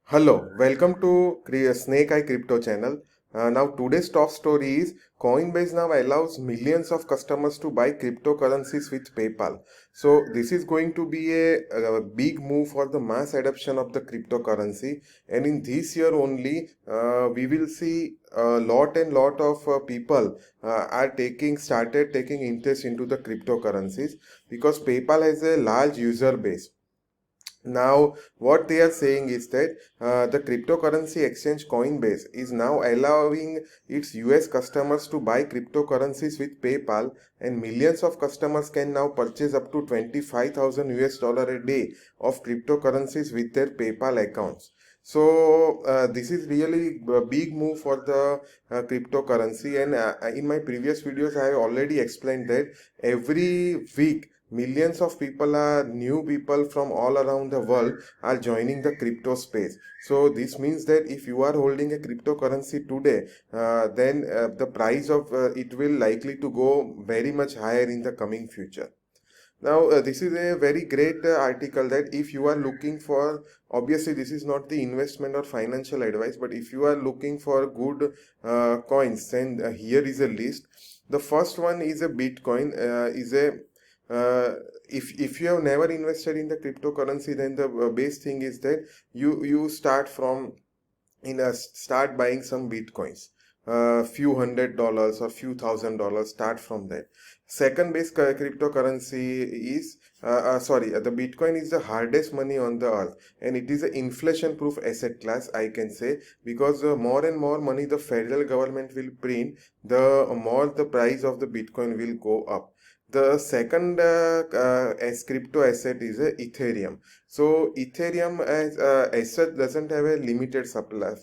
Hello, welcome to Snake Eye Crypto channel. Now today's top story is Coinbase now allows millions of customers to buy cryptocurrencies with PayPal. So this is going to be a big move for the mass adoption of the cryptocurrency, and in this year only we will see a lot of people are started taking interest into the cryptocurrencies because PayPal has a large user base. Now, what they are saying is that the cryptocurrency exchange Coinbase is now allowing its US customers to buy cryptocurrencies with PayPal, and millions of customers can now purchase up to 25,000 US dollar a day of cryptocurrencies with their PayPal accounts. So, this is really a big move for the cryptocurrency, and in my previous videos, I have already explained that every week millions of people are new people from all around the world are joining the crypto space. So this means that if you are holding a cryptocurrency today, then the price of it will likely to go very much higher in the coming future. Now, this is a very great article that if you are looking for, obviously, this is not the investment or financial advice, but if you are looking for good coins, then here is a list. The first one is a Bitcoin, is a if you have never invested in the cryptocurrency, then the base thing is that you start from start buying some bitcoins, few $100 or few $1,000, start from that. Second base cryptocurrency is the bitcoin is the hardest money on the earth, and it is an inflation proof asset class, I can say, because more and more money the federal government will print, the more the price of the bitcoin will go up. The second as crypto asset is Ethereum. So Ethereum as asset doesn't have a limited supply,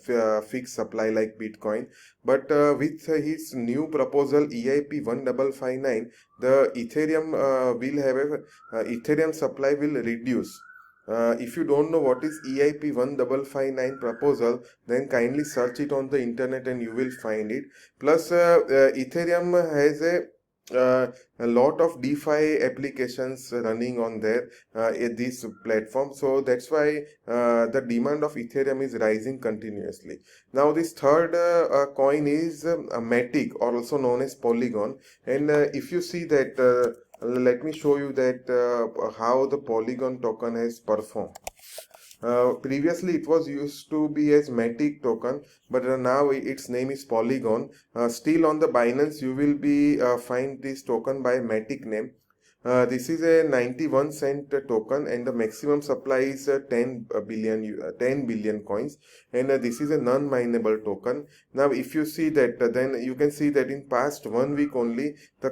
fixed supply like Bitcoin, but with his new proposal EIP 1559, the Ethereum will have a Ethereum supply will reduce. If you don't know what is EIP 1559 proposal, then kindly search it on the internet and you will find it. Plus, Ethereum has a lot of DeFi applications running on there in this platform. So that's why the demand of Ethereum is rising continuously. Now, this third coin is Matic, or also known as Polygon. And if you see that, let me show you that how the Polygon token has performed. Previously, it was used to be as Matic token, but now its name is Polygon. Still on the Binance, you will be find this token by Matic name. This is a 91 cent token, and the maximum supply is 10 billion coins, and this is a non-mineable token. Now if you see that, then you can see that in past 1 week only the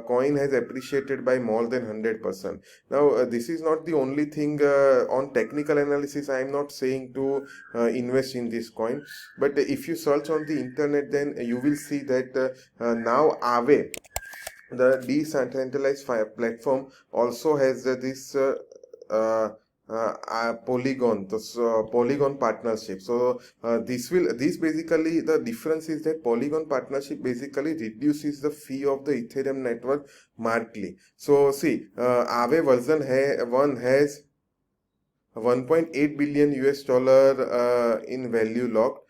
coin has appreciated by more than 100%. Now this is not the only thing. On technical analysis, I am not saying to invest in this coin, but if you search on the internet, then you will see that now Aave, the decentralized platform, also has this Polygon, this Polygon partnership. So this basically, the difference is that Polygon partnership basically reduces the fee of the Ethereum network markedly. So see, Aave version 1 has 1.8 billion US dollar in value locked.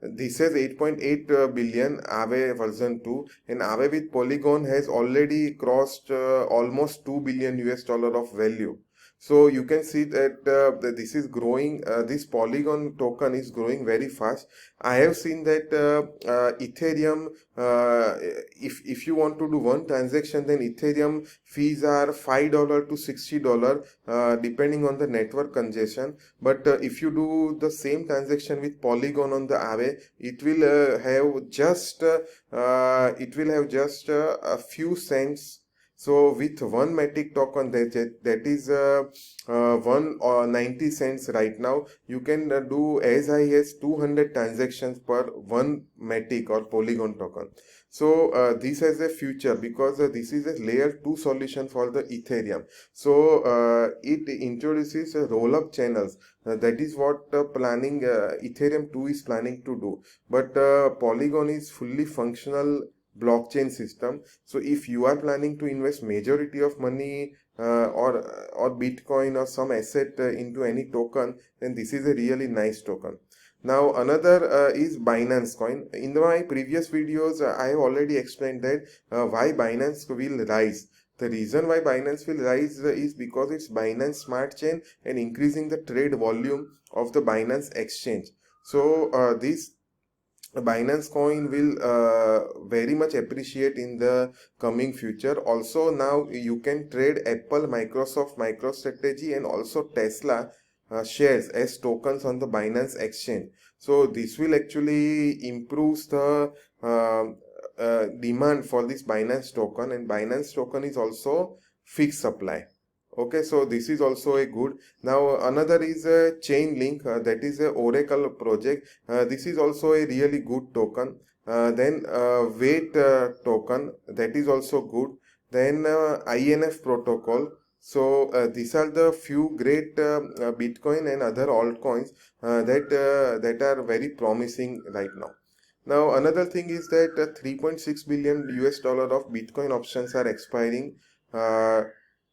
This is 8.8 billion Aave version 2, and Aave with Polygon has already crossed almost 2 billion US dollar of value. So you can see that this is growing. This Polygon token is growing very fast. I have seen that Ethereum, if you want to do one transaction, then Ethereum fees are $5 to $60 depending on the network congestion. But if you do the same transaction with Polygon on the Aave, it will have just a few cents. So with one Matic token, that is 190 cents right now, you can do as high as 200 transactions per one Matic or Polygon token. So this has a future because this is a layer 2 solution for the Ethereum. So it introduces roll-up channels. That is what planning Ethereum 2 is planning to do. But Polygon is fully functional blockchain system. So if you are planning to invest majority of money or Bitcoin or some asset into any token, then this is a really nice token. Now another is Binance Coin. In my previous videos, I have already explained that why Binance will rise. The reason why Binance will rise is because it's Binance Smart Chain and increasing the trade volume of the Binance exchange. So this Binance Coin will very much appreciate in the coming future. Also, now you can trade Apple, Microsoft, MicroStrategy, and also Tesla shares as tokens on the Binance exchange. So this will actually improve the demand for this Binance token, and Binance token is also fixed supply. Okay, so this is also a good. Now another is a Chainlink, that is a Oracle project. This is also a really good token. Then Wait token, that is also good. Then INF protocol. So these are the few great Bitcoin and other altcoins that are very promising right now. Now another thing is that 3.6 billion US dollar of Bitcoin options are expiring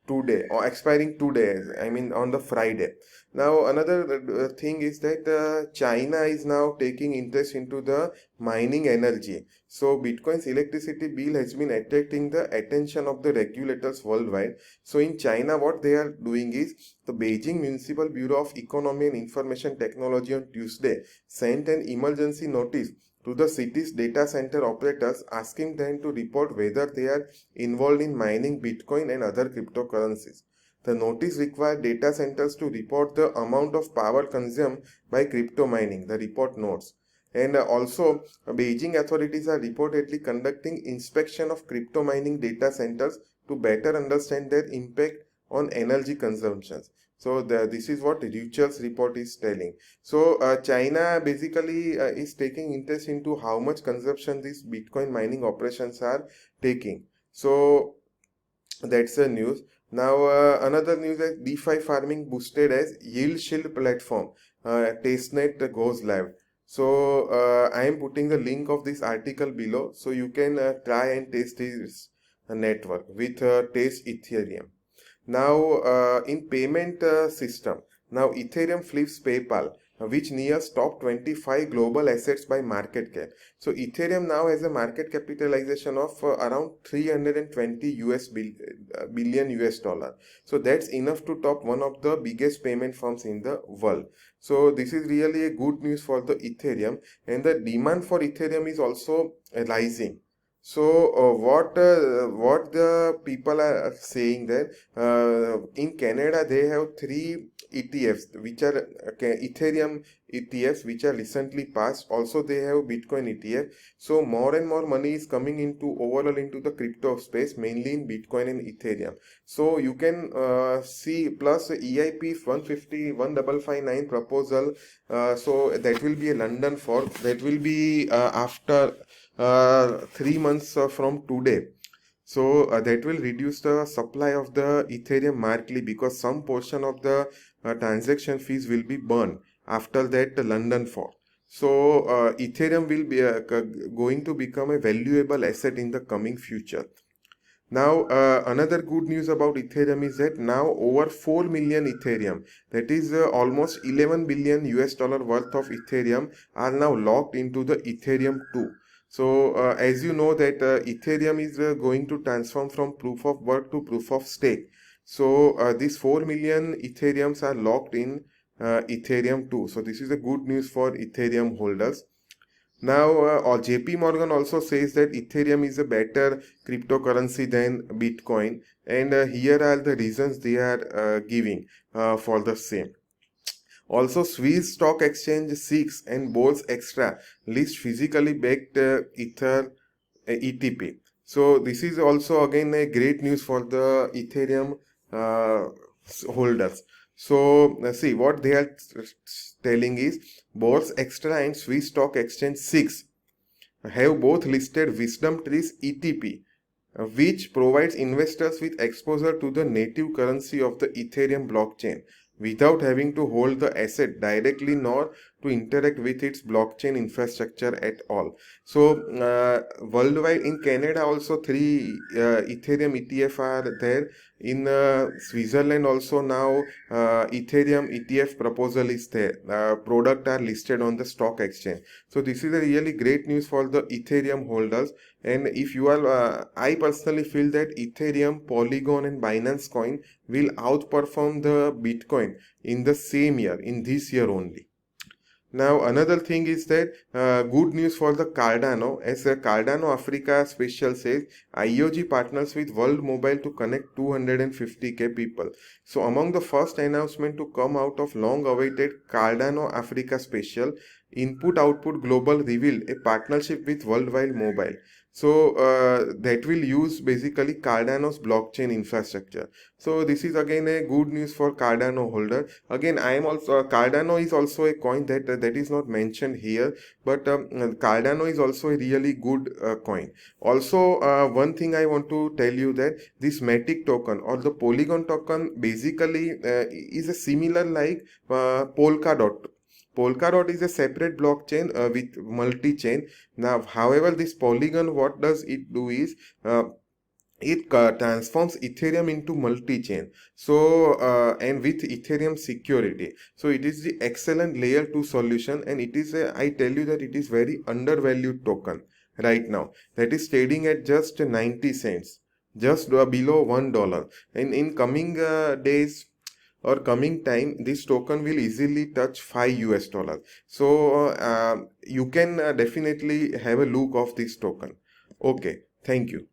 today, or expiring today, I mean on the Friday. Now another thing is that China is now taking interest into the mining energy. So Bitcoin's electricity bill has been attracting the attention of the regulators worldwide. So in China, what they are doing is, the Beijing Municipal Bureau of Economy and Information Technology on Tuesday sent an emergency notice to the city's data center operators, asking them to report whether they are involved in mining Bitcoin and other cryptocurrencies. The notice required data centers to report the amount of power consumed by crypto mining, the report notes. And also, Beijing authorities are reportedly conducting inspection of crypto mining data centers to better understand their impact on energy consumptions. So this is what Reuter's report is telling. So China basically is taking interest into how much consumption these Bitcoin mining operations are taking. So that's the news. Now another news is DeFi farming boosted as Yield Shield platform. Testnet goes live. So I am putting the link of this article below, so you can try and test this network with Test Ethereum. Now, in payment system, now Ethereum flips PayPal, which nears top 25 global assets by market cap. So Ethereum now has a market capitalization of around 320 billion US dollar. So that's enough to top one of the biggest payment firms in the world. So this is really a good news for the Ethereum, and the demand for Ethereum is also rising. So what the people are saying that in Canada they have 3 ETFs which are Ethereum ETFs which are recently passed. Also they have Bitcoin ETF. So more and more money is coming into overall into the crypto space, mainly in Bitcoin and Ethereum. So you can see, plus EIP 150 proposal. So that will be a London fork. That will be after 3 months from today. So that will reduce the supply of the Ethereum markedly, because some portion of the transaction fees will be burned after that London fork. So Ethereum will be going to become a valuable asset in the coming future. Now another good news about Ethereum is that now over 4 million Ethereum, that is almost 11 billion US dollar worth of Ethereum, are now locked into the Ethereum 2. So as you know that Ethereum is going to transform from proof of work to proof of stake. So these 4 million Ethereums are locked in Ethereum 2. So this is a good news for Ethereum holders. Now JP Morgan also says that Ethereum is a better cryptocurrency than Bitcoin, and here are the reasons they are giving for the same. Also, Swiss Stock Exchange SIX and Bolsa Extra list physically backed Ether ETP. So this is also again a great news for the Ethereum holders. So see what they are telling is, Bolsa Extra and Swiss Stock Exchange SIX have both listed Wisdom Trees ETP, which provides investors with exposure to the native currency of the Ethereum blockchain without having to hold the asset directly nor to interact with its blockchain infrastructure at all. So worldwide, in Canada also three Ethereum ETF are there. In Switzerland also now Ethereum ETF proposal is there. Product are listed on the stock exchange. So this is a really great news for the Ethereum holders. And if you are, I personally feel that Ethereum, Polygon, and Binance Coin will outperform the Bitcoin in the same year, in this year only. Now another thing is that good news for the Cardano, as Cardano Africa Special says, IOG partners with World Mobile to connect 250k people. So among the first announcement to come out of long-awaited Cardano Africa Special, Input Output Global revealed a partnership with Worldwide Mobile. So that will use basically Cardano's blockchain infrastructure. So this is again a good news for Cardano holder. Again, I am also Cardano is also a coin that is not mentioned here, but Cardano is also a really good coin. Also, one thing I want to tell you that this Matic token or the Polygon token basically is a similar like Polkadot. Polkadot is a separate blockchain with multi-chain. Now, however, this Polygon, what does it do is it transforms Ethereum into multi-chain. So and with Ethereum security. So it is the excellent layer 2 solution, and it is I tell you that it is very undervalued token right now. That is trading at just 90 cents, just below $1. And in coming days or coming time, this token will easily touch $5. So you can definitely have a look of this token. Okay, thank you.